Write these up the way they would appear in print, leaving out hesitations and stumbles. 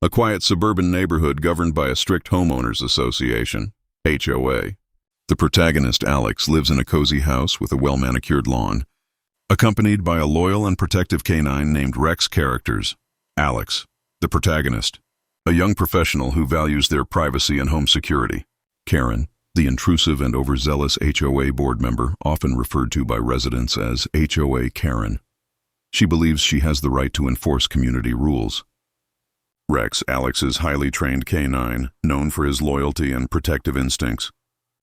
a quiet suburban neighborhood governed by a strict homeowners association, HOA. The protagonist, Alex, lives in a cozy house with a well-manicured lawn, accompanied by a loyal and protective canine named Rex. Characters: Alex, the protagonist, a young professional who values their privacy and home security. Karen, the intrusive and overzealous HOA board member, often referred to by residents as HOA Karen. She believes she has the right to enforce community rules. Rex, Alex's highly trained canine, known for his loyalty and protective instincts.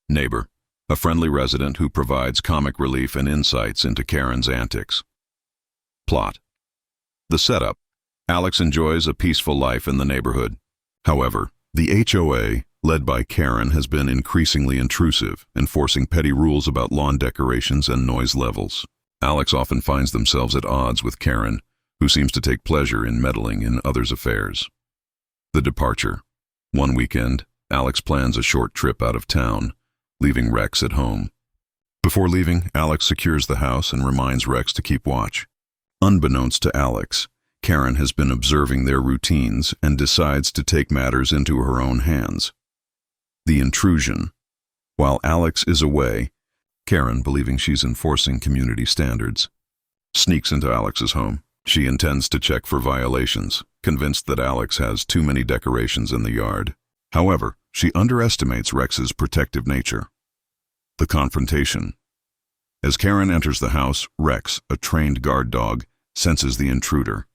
Neighbor, a friendly resident who provides comic relief and insights into Karen's antics. Plot. The setup. Alex enjoys a peaceful life in the neighborhood. However, the HOA, led by Karen, has been increasingly intrusive, enforcing petty rules about lawn decorations and noise levels. Alex often finds themselves at odds with Karen, who seems to take pleasure in meddling in others' affairs. The departure. One weekend, Alex plans a short trip out of town, leaving Rex at home. Before leaving, Alex secures the house and reminds Rex to keep watch. Unbeknownst to Alex, Karen has been observing their routines and decides to take matters into her own hands. The intrusion. While Alex is away, Karen, believing she's enforcing community standards, sneaks into Alex's home. She intends to check for violations, convinced that Alex has too many decorations in the yard. However, she underestimates Rex's protective nature. The confrontation. As Karen enters the house, Rex, a trained guard dog, senses the intruder.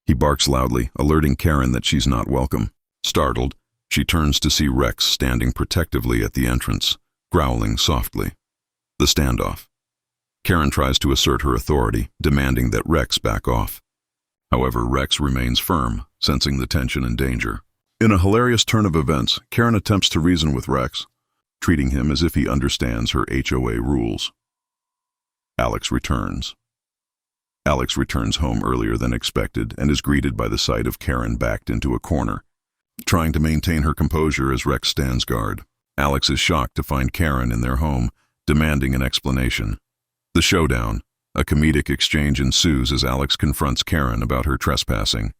He barks loudly, alerting Karen that she's not welcome. Startled, she turns to see Rex standing protectively at the entrance, growling softly. The standoff. Karen tries to assert her authority, demanding that Rex back off. However, Rex remains firm, sensing the tension and danger. In a hilarious turn of events, Karen attempts to reason with Rex, treating him as if he understands her HOA rules. Alex returns. Alex returns home earlier than expected and is greeted by the sight of Karen backed into a corner, trying to maintain her composure as Rex stands guard. Alex is shocked to find Karen in their home, demanding an explanation. The showdown. A comedic exchange ensues as Alex confronts Karen about her trespassing.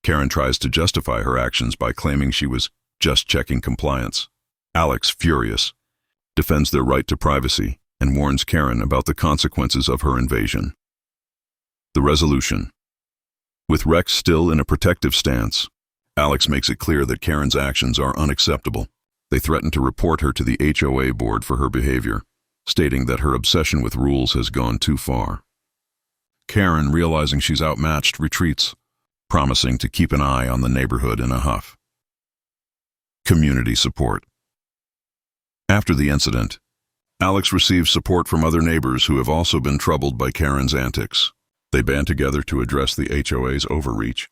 Karen tries to justify her actions by claiming she was just checking compliance. Alex, furious, defends their right to privacy and warns Karen about the consequences of her invasion. The resolution. With Rex still in a protective stance, Alex makes it clear that Karen's actions are unacceptable. They threaten to report her to the HOA board for her behavior, stating that her obsession with rules has gone too far. Karen, realizing she's outmatched, retreats, promising to keep an eye on the neighborhood in a huff. Community support. After the incident, Alex receives support from other neighbors who have also been troubled by Karen's antics. They band together to address the HOA's overreach,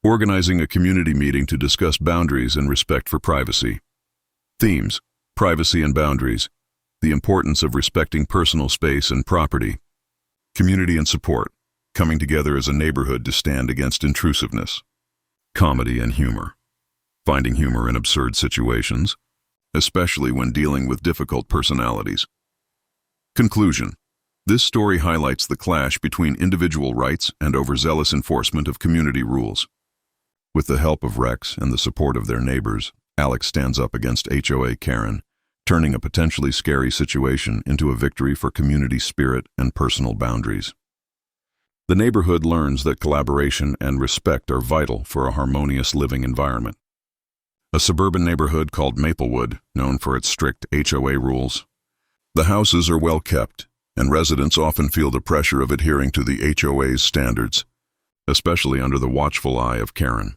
organizing a community meeting to discuss boundaries and respect for privacy. Themes: privacy and boundaries, the importance of respecting personal space and property, community and support, coming together as a neighborhood to stand against intrusiveness, comedy and humor, finding humor in absurd situations, especially when dealing with difficult personalities. Conclusion. This story highlights the clash between individual rights and overzealous enforcement of community rules. With the help of Rex and the support of their neighbors, Alex stands up against HOA Karen, turning a potentially scary situation into a victory for community spirit and personal boundaries. The neighborhood learns that collaboration and respect are vital for a harmonious living environment. A suburban neighborhood called Maplewood, known for its strict HOA rules. The houses are well kept, and residents often feel the pressure of adhering to the HOA's standards, especially under the watchful eye of Karen.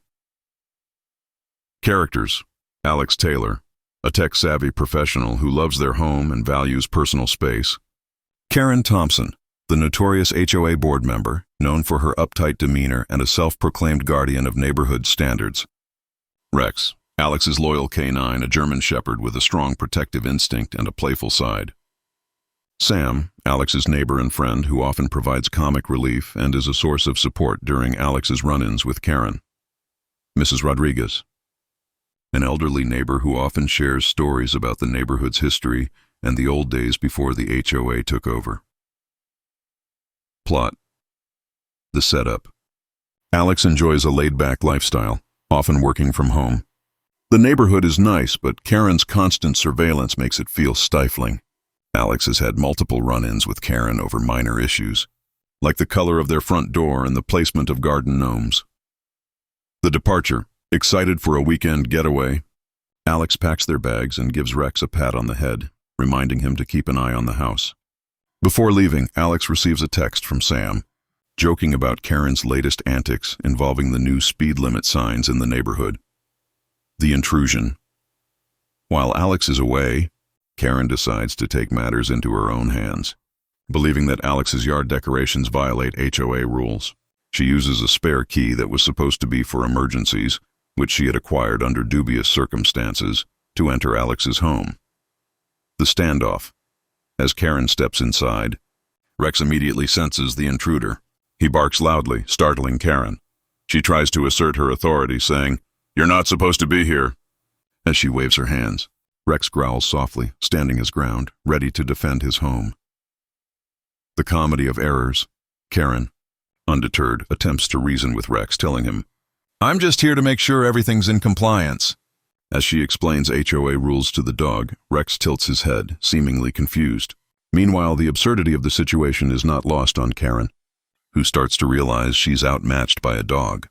Characters: Alex Taylor, a tech-savvy professional who loves their home and values personal space. Karen Thompson, the notorious HOA board member, known for her uptight demeanor and a self-proclaimed guardian of neighborhood standards. Rex, Alex's loyal canine, a German shepherd with a strong protective instinct and a playful side. Sam, Alex's neighbor and friend who often provides comic relief and is a source of support during Alex's run-ins with Karen. Mrs. Rodriguez, an elderly neighbor who often shares stories about the neighborhood's history and the old days before the HOA took over. Plot. The setup. Alex enjoys a laid-back lifestyle, often working from home. The neighborhood is nice, but Karen's constant surveillance makes it feel stifling. Alex has had multiple run-ins with Karen over minor issues, like the color of their front door and the placement of garden gnomes. The departure. Excited for a weekend getaway, Alex packs their bags and gives Rex a pat on the head, reminding him to keep an eye on the house. Before leaving, Alex receives a text from Sam, joking about Karen's latest antics involving the new speed limit signs in the neighborhood. The intrusion. While Alex is away, Karen decides to take matters into her own hands. Believing that Alex's yard decorations violate HOA rules, she uses a spare key that was supposed to be for emergencies, which she had acquired under dubious circumstances, to enter Alex's home. The standoff. As Karen steps inside, Rex immediately senses the intruder. He barks loudly, startling Karen. She tries to assert her authority, saying, "You're not supposed to be here." As she waves her hands, Rex growls softly, standing his ground, ready to defend his home. The comedy of errors. Karen, undeterred, attempts to reason with Rex, telling him, "I'm just here to make sure everything's in compliance." As she explains HOA rules to the dog, Rex tilts his head, seemingly confused. Meanwhile, the absurdity of the situation is not lost on Karen, who starts to realize she's outmatched by a dog.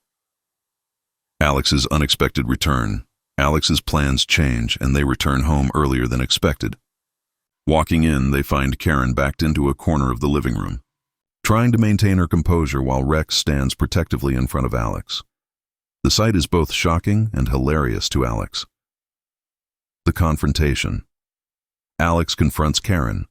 Alex's unexpected return. Alex's plans change, and they return home earlier than expected. Walking in, they find Karen backed into a corner of the living room, trying to maintain her composure while Rex stands protectively in front of Alex. The sight is both shocking and hilarious to Alex. The confrontation. Alex confronts Karen,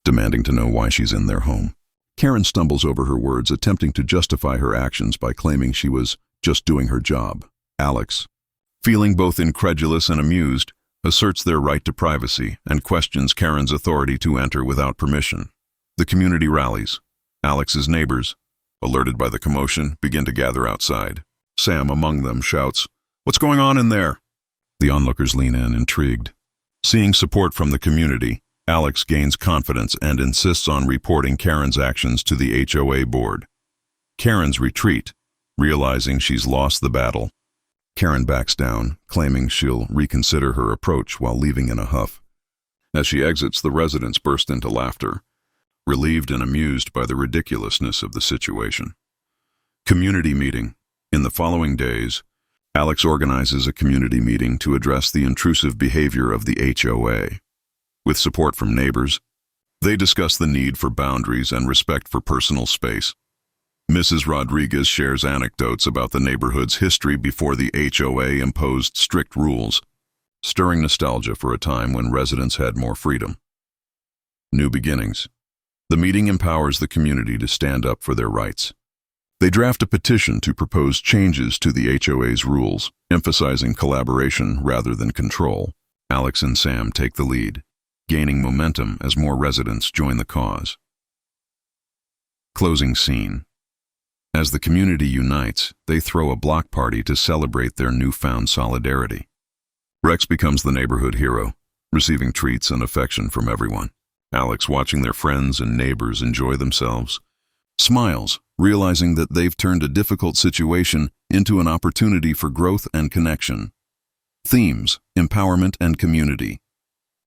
demanding to know why she's in their home. Karen stumbles over her words, attempting to justify her actions by claiming she was just doing her job. Alex, feeling both incredulous and amused, asserts their right to privacy and questions Karen's authority to enter without permission. The community rallies. Alex's neighbors, alerted by the commotion, begin to gather outside. Sam, among them, shouts, "What's going on in there?" The onlookers lean in, intrigued. Seeing support from the community, Alex gains confidence and insists on reporting Karen's actions to the HOA board. Karen's retreat, realizing she's lost the battle. Karen backs down, claiming she'll reconsider her approach while leaving in a huff. As she exits, the residents burst into laughter, relieved and amused by the ridiculousness of the situation. Community meeting. In the following days, Alex organizes a community meeting to address the intrusive behavior of the HOA. With support from neighbors, they discuss the need for boundaries and respect for personal space. Mrs. Rodriguez shares anecdotes about the neighborhood's history before the HOA imposed strict rules, stirring nostalgia for a time when residents had more freedom. New beginnings. The meeting empowers the community to stand up for their rights. They draft a petition to propose changes to the HOA's rules, emphasizing collaboration rather than control. Alex and Sam take the lead, gaining momentum as more residents join the cause. Closing scene. As the community unites, they throw a block party to celebrate their newfound solidarity. Rex becomes the neighborhood hero, receiving treats and affection from everyone. Alex, watching their friends and neighbors enjoy themselves, smiles, realizing that they've turned a difficult situation into an opportunity for growth and connection. Themes: empowerment and community,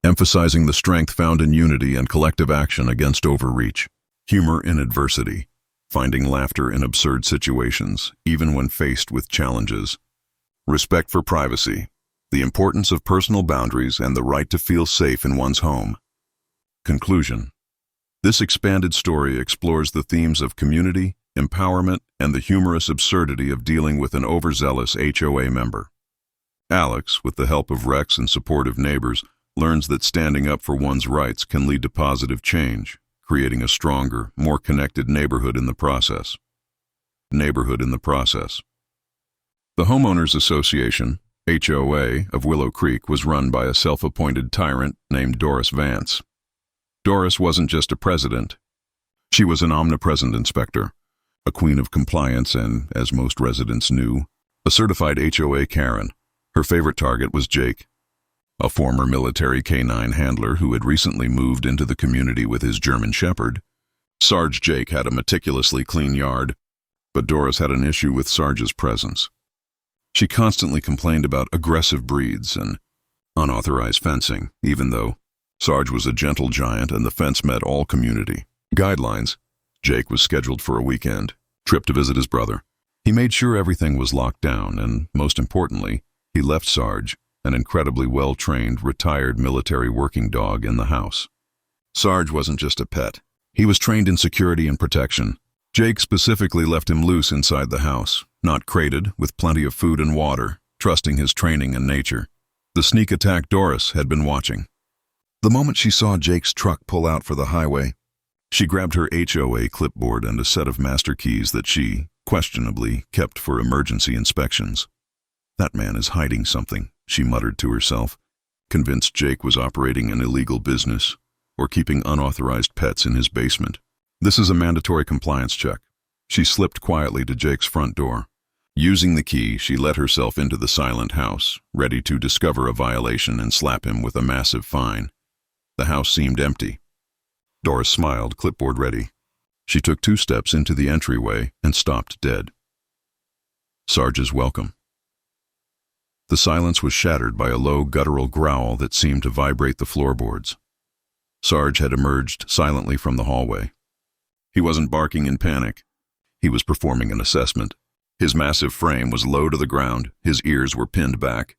emphasizing the strength found in unity and collective action against overreach. Humor in adversity, finding laughter in absurd situations, even when faced with challenges. Respect for privacy, the importance of personal boundaries and the right to feel safe in one's home. Conclusion. This expanded story explores the themes of community, empowerment, and the humorous absurdity of dealing with an overzealous HOA member. Alex, with the help of Rex and supportive neighbors, learns that standing up for one's rights can lead to positive change, creating a stronger, more connected neighborhood in the process. Neighborhood in the process. The Homeowners Association, HOA, of Willow Creek was run by a self-appointed tyrant named Doris Vance. Doris wasn't just a president. She was an omnipresent inspector, a queen of compliance and, as most residents knew, a certified HOA Karen. Her favorite target was Jake, a former military canine handler who had recently moved into the community with his German Shepherd. Sarge Jake had a meticulously clean yard, but Doris had an issue with Sarge's presence. She constantly complained about aggressive breeds and unauthorized fencing, even though Sarge was a gentle giant and the fence met all community guidelines. Jake was scheduled for a weekend trip to visit his brother. He made sure everything was locked down, and most importantly, he left Sarge, an incredibly well-trained, retired military working dog, in the house. Sarge wasn't just a pet. He was trained in security and protection. Jake specifically left him loose inside the house, not crated, with plenty of food and water, trusting his training and nature. The sneak attack Doris had been watching. The moment she saw Jake's truck pull out for the highway, she grabbed her HOA clipboard and a set of master keys that she, questionably, kept for emergency inspections. "That man is hiding something," she muttered to herself, convinced Jake was operating an illegal business or keeping unauthorized pets in his basement. "This is a mandatory compliance check." She slipped quietly to Jake's front door. Using the key, she let herself into the silent house, ready to discover a violation and slap him with a massive fine. The house seemed empty. Doris smiled, clipboard ready. She took 2 steps into the entryway and stopped dead. Sarge's welcome. The silence was shattered by a low, guttural growl that seemed to vibrate the floorboards. Sarge had emerged silently from the hallway. He wasn't barking in panic. He was performing an assessment. His massive frame was low to the ground, his ears were pinned back,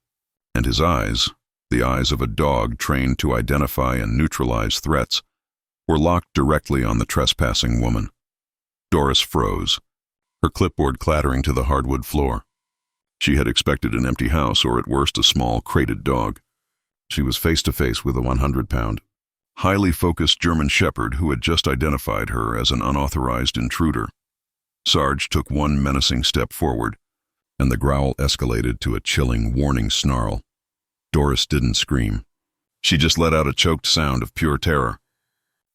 and his eyes, the eyes of a dog trained to identify and neutralize threats, were locked directly on the trespassing woman. Doris froze, her clipboard clattering to the hardwood floor. She had expected an empty house or at worst a small, crated dog. She was face to face with a 100-pound, highly focused German shepherd who had just identified her as an unauthorized intruder. Sarge took one menacing step forward, and the growl escalated to a chilling, warning snarl. Doris didn't scream. She just let out a choked sound of pure terror.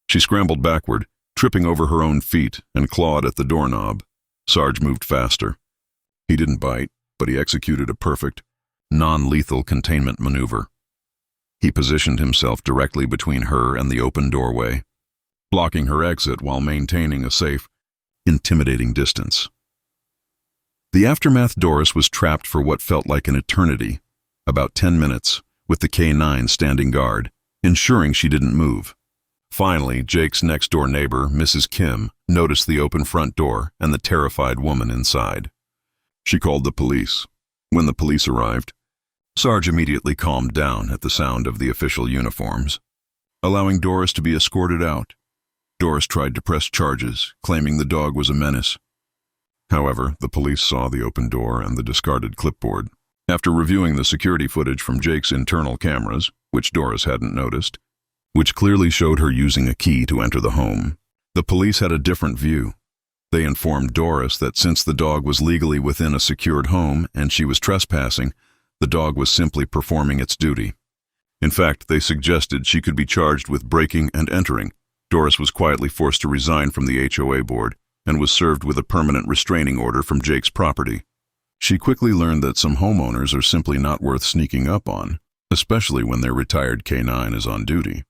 She scrambled backward, tripping over her own feet, and clawed at the doorknob. Sarge moved faster. He didn't bite, but he executed a perfect, non-lethal containment maneuver. He positioned himself directly between her and the open doorway, blocking her exit while maintaining a safe, intimidating distance. The aftermath: Doris was trapped for what felt like an eternity, about 10 minutes, with the K9 standing guard, ensuring she didn't move. Finally, Jake's next-door neighbor, Mrs. Kim, noticed the open front door and the terrified woman inside. She called the police. When the police arrived, Sarge immediately calmed down at the sound of the official uniforms, allowing Doris to be escorted out. Doris tried to press charges, claiming the dog was a menace. However, the police saw the open door and the discarded clipboard. After reviewing the security footage from Jake's internal cameras, which Doris hadn't noticed, which clearly showed her using a key to enter the home, the police had a different view. They informed Doris that since the dog was legally within a secured home and she was trespassing, the dog was simply performing its duty. In fact, they suggested she could be charged with breaking and entering. Doris was quietly forced to resign from the HOA board and was served with a permanent restraining order from Jake's property. She quickly learned that some homeowners are simply not worth sneaking up on, especially when their retired K9 is on duty.